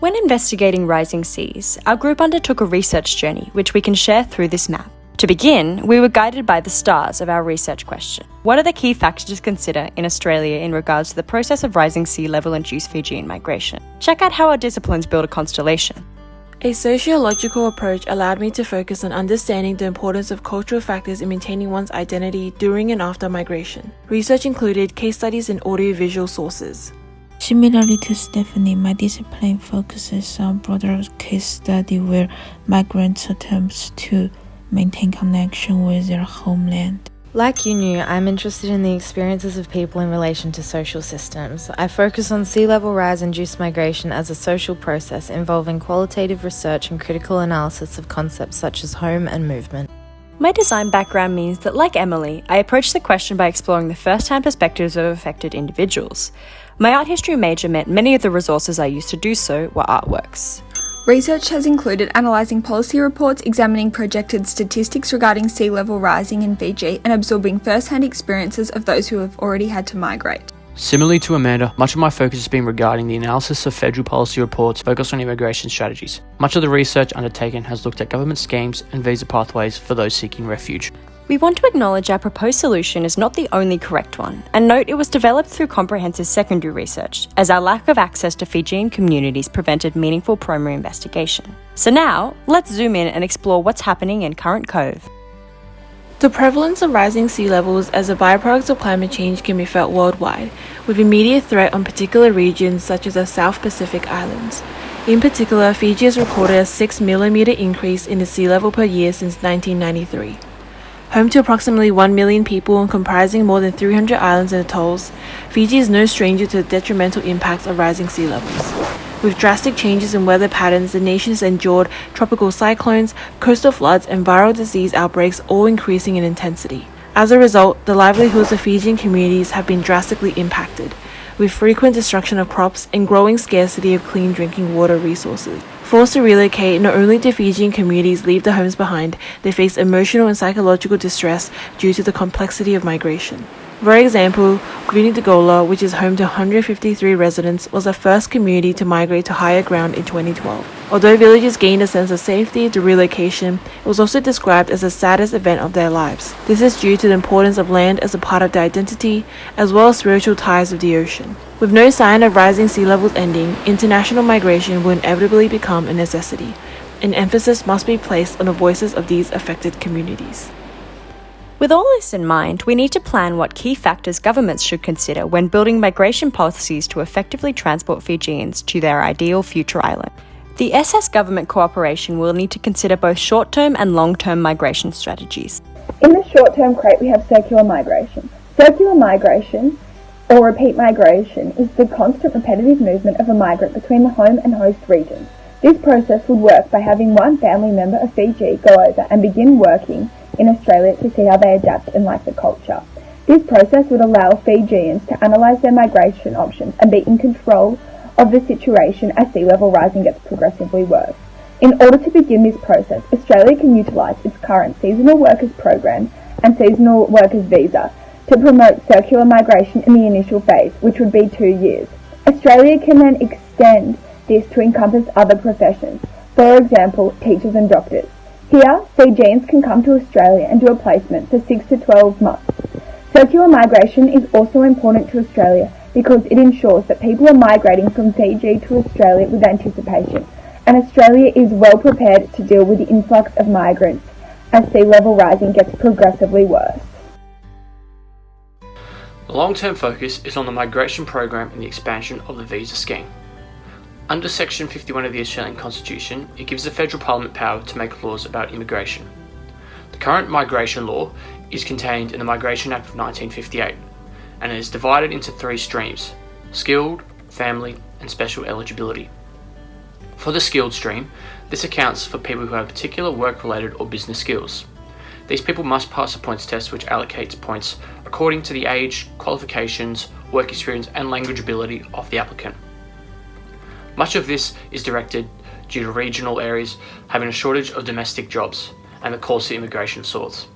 When investigating rising seas, our group undertook a research journey which we can share through this map. To begin, we were guided by the stars of our research question. What are the key factors to consider in Australia in regards to the process of rising sea level-induced Fijian migration? Check out how our disciplines build a constellation. A sociological approach allowed me to focus on understanding the importance of cultural factors in maintaining one's identity during and after migration. Research included case studies and audiovisual sources. Similarly to Stephanie, my discipline focuses on broader case study where migrants attempt to maintain connection with their homeland. Like you, I'm interested in the experiences of people in relation to social systems. I focus on sea level rise-induced migration as a social process involving qualitative research and critical analysis of concepts such as home and movement. My design background means that, like Emily, I approached the question by exploring the first-hand perspectives of affected individuals. My art history major meant many of the resources I used to do so were artworks. Research has included analysing policy reports, examining projected statistics regarding sea level rising in Fiji, and absorbing first-hand experiences of those who have already had to migrate. Similarly to Amanda, much of my focus has been regarding the analysis of federal policy reports focused on immigration strategies. Much of the research undertaken has looked at government schemes and visa pathways for those seeking refuge. We want to acknowledge our proposed solution is not the only correct one, and note it was developed through comprehensive secondary research, as our lack of access to Fijian communities prevented meaningful primary investigation. So now, let's zoom in and explore what's happening in Current Cove. The prevalence of rising sea levels as a byproduct of climate change can be felt worldwide, with immediate threat on particular regions such as the South Pacific Islands. In particular, Fiji has recorded a 6mm increase in the sea level per year since 1993. Home to approximately 1 million people and comprising more than 300 islands and atolls, Fiji is no stranger to the detrimental impacts of rising sea levels. With drastic changes in weather patterns, the nation has endured tropical cyclones, coastal floods, and viral disease outbreaks, all increasing in intensity. As a result, the livelihoods of Fijian communities have been drastically impacted, with frequent destruction of crops and growing scarcity of clean drinking water resources. Forced to relocate, not only do Fijian communities leave their homes behind, they face emotional and psychological distress due to the complexity of migration. For example, Vunigola, which is home to 153 residents, was the first community to migrate to higher ground in 2012. Although villagers gained a sense of safety through relocation, it was also described as the saddest event of their lives. This is due to the importance of land as a part of their identity, as well as spiritual ties with the ocean. With no sign of rising sea levels ending, international migration will inevitably become a necessity. An emphasis must be placed on the voices of these affected communities. With all this in mind, we need to plan what key factors governments should consider when building migration policies to effectively transport Fijians to their ideal future island. The SS government cooperation will need to consider both short-term and long-term migration strategies. In the short-term crate, we have circular migration. Circular migration, or repeat migration, is the constant repetitive movement of a migrant between the home and host regions. This process would work by having one family member of Fiji go over and begin working in Australia to see how they adapt and like the culture. This process would allow Fijians to analyse their migration options and be in control of the situation as sea level rising gets progressively worse. In order to begin this process, Australia can utilise its current seasonal workers program and seasonal workers visa to promote circular migration in the initial phase, which would be 2 years. Australia can then extend this to encompass other professions, for example, teachers and doctors. Here, Fijians can come to Australia and do a placement for 6 to 12 months. Circular migration is also important to Australia because it ensures that people are migrating from Fiji to Australia with anticipation, and Australia is well prepared to deal with the influx of migrants as sea level rising gets progressively worse. The long-term focus is on the migration program and the expansion of the visa scheme. Under Section 51 of the Australian Constitution, it gives the Federal Parliament power to make laws about immigration. The current migration law is contained in the Migration Act of 1958, and it is divided into 3 streams: skilled, family, and special eligibility. For the skilled stream, this accounts for people who have particular work-related or business skills. These people must pass a points test which allocates points according to the age, qualifications, work experience, and language ability of the applicant. Much of this is directed due to regional areas having a shortage of domestic jobs and the calls to immigration sorts.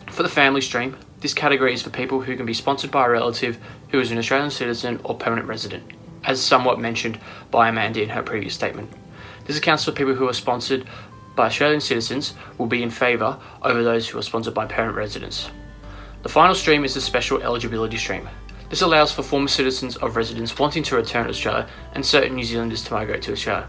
For the family stream, this category is for people who can be sponsored by a relative who is an Australian citizen or permanent resident. as somewhat mentioned by Amanda in her previous statement. This accounts for people who are sponsored by Australian citizens will be in favour over those who are sponsored by permanent residents. The final stream is the special eligibility stream. This allows for former citizens of residents wanting to return to Australia and certain New Zealanders to migrate to Australia.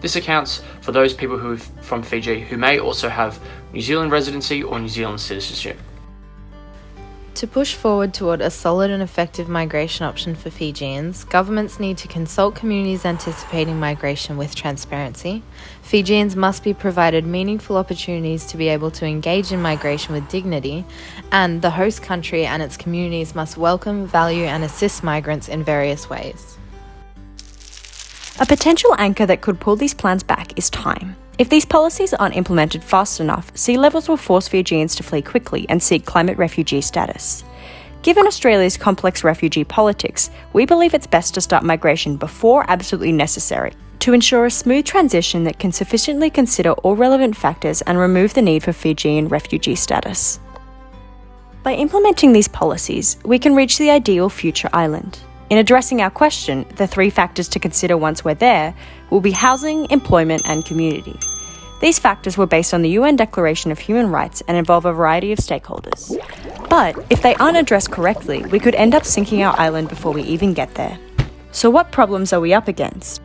This accounts for those people who are from Fiji who may also have New Zealand residency or New Zealand citizenship. To push forward toward a solid and effective migration option for Fijians, governments need to consult communities anticipating migration with transparency. Fijians must be provided meaningful opportunities to be able to engage in migration with dignity, and the host country and its communities must welcome, value, and assist migrants in various ways. A potential anchor that could pull these plans back is time. If these policies aren't implemented fast enough, sea levels will force Fijians to flee quickly and seek climate refugee status. Given Australia's complex refugee politics, we believe it's best to start migration before absolutely necessary, to ensure a smooth transition that can sufficiently consider all relevant factors and remove the need for Fijian refugee status. By implementing these policies, we can reach the ideal future island. In addressing our question, the 3 factors to consider once we're there will be housing, employment, and community. These factors were based on the UN Declaration of Human Rights and involve a variety of stakeholders. But if they aren't addressed correctly, we could end up sinking our island before we even get there. So what problems are we up against?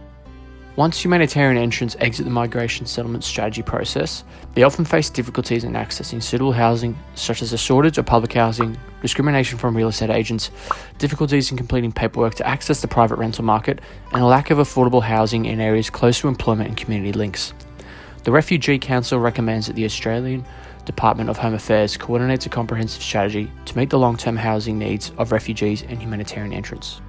Once humanitarian entrants exit the migration settlement strategy process, they often face difficulties in accessing suitable housing, such as a shortage of public housing, discrimination from real estate agents, difficulties in completing paperwork to access the private rental market, and a lack of affordable housing in areas close to employment and community links. The Refugee Council recommends that the Australian Department of Home Affairs coordinates a comprehensive strategy to meet the long-term housing needs of refugees and humanitarian entrants.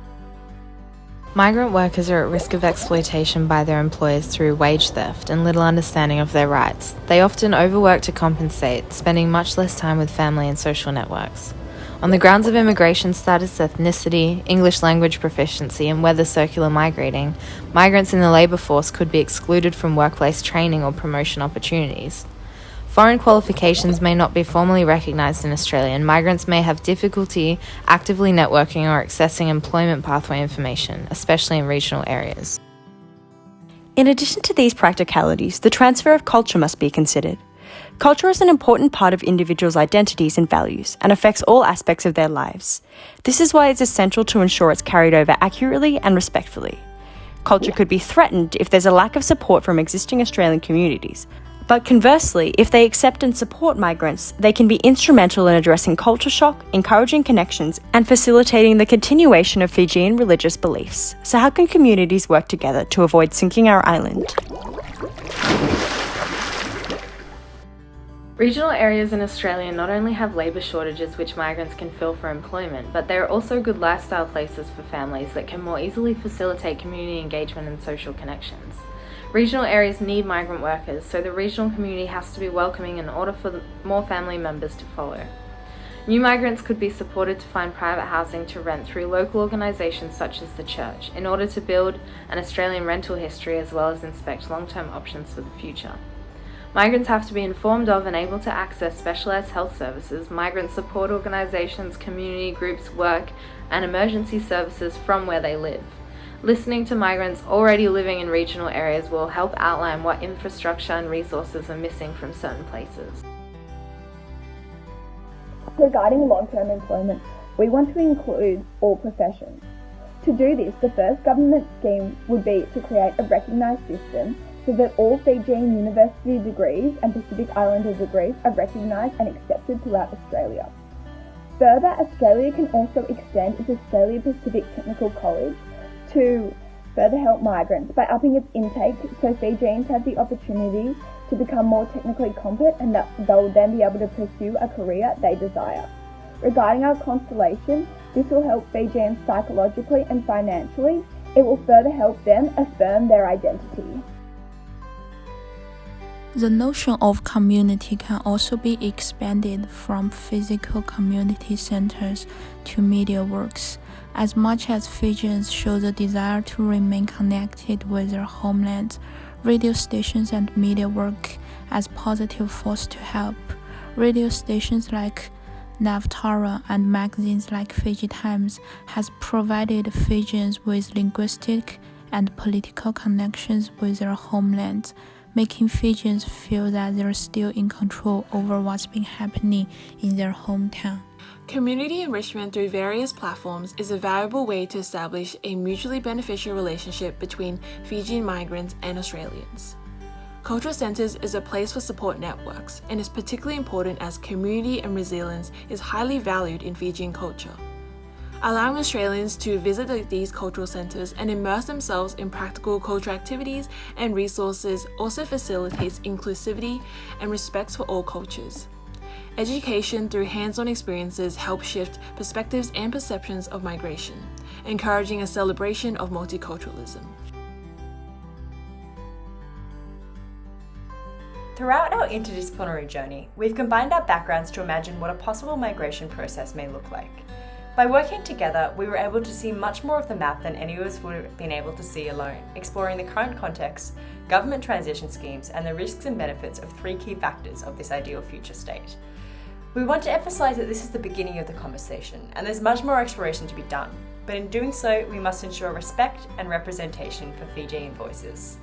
Migrant workers are at risk of exploitation by their employers through wage theft and little understanding of their rights. They often overwork to compensate, spending much less time with family and social networks. On the grounds of immigration status, ethnicity, English language proficiency, and whether circular migrating, migrants in the labour force could be excluded from workplace training or promotion opportunities. Foreign qualifications may not be formally recognised in Australia, and migrants may have difficulty actively networking or accessing employment pathway information, especially in regional areas. In addition to these practicalities, the transfer of culture must be considered. Culture is an important part of individuals' identities and values and affects all aspects of their lives. This is why it's essential to ensure it's carried over accurately and respectfully. Culture could be threatened if there's a lack of support from existing Australian communities. But conversely, if they accept and support migrants, they can be instrumental in addressing culture shock, encouraging connections, and facilitating the continuation of Fijian religious beliefs. So how can communities work together to avoid sinking our island? Regional areas in Australia not only have labour shortages which migrants can fill for employment, but they are also good lifestyle places for families that can more easily facilitate community engagement and social connections. Regional areas need migrant workers, so the regional community has to be welcoming in order for more family members to follow. New migrants could be supported to find private housing to rent through local organisations such as the church, in order to build an Australian rental history as well as inspect long-term options for the future. Migrants have to be informed of and able to access specialised health services, migrant support organisations, community groups, work, and emergency services from where they live. Listening to migrants already living in regional areas will help outline what infrastructure and resources are missing from certain places. Regarding long-term employment, we want to include all professions. To do this, the first government scheme would be to create a recognised system so that all Fijian university degrees and Pacific Islander degrees are recognised and accepted throughout Australia. Further, Australia can also extend its Australia Pacific Technical College to further help migrants by upping its intake so Fijians have the opportunity to become more technically competent and that they'll then be able to pursue a career they desire. Regarding our constellation, this will help Fijians psychologically and financially. It will further help them affirm their identity. The notion of community can also be expanded from physical community centers to media works. As much as Fijians show the desire to remain connected with their homelands, radio stations and media work as positive force to help. Radio stations like Naftara, and magazines like Fiji Times has provided Fijians with linguistic and political connections with their homelands, making Fijians feel that they're still in control over what's been happening in their hometown. Community enrichment through various platforms is a valuable way to establish a mutually beneficial relationship between Fijian migrants and Australians. Cultural centres is a place for support networks and is particularly important as community and resilience is highly valued in Fijian culture. Allowing Australians to visit these cultural centres and immerse themselves in practical cultural activities and resources also facilitates inclusivity and respect for all cultures. Education through hands-on experiences helps shift perspectives and perceptions of migration, encouraging a celebration of multiculturalism. Throughout our interdisciplinary journey, we've combined our backgrounds to imagine what a possible migration process may look like. By working together, we were able to see much more of the map than any of us would have been able to see alone, exploring the current context, government transition schemes, and the risks and benefits of 3 key factors of this ideal future state. We want to emphasise that this is the beginning of the conversation, and there's much more exploration to be done, but in doing so, we must ensure respect and representation for Fijian voices.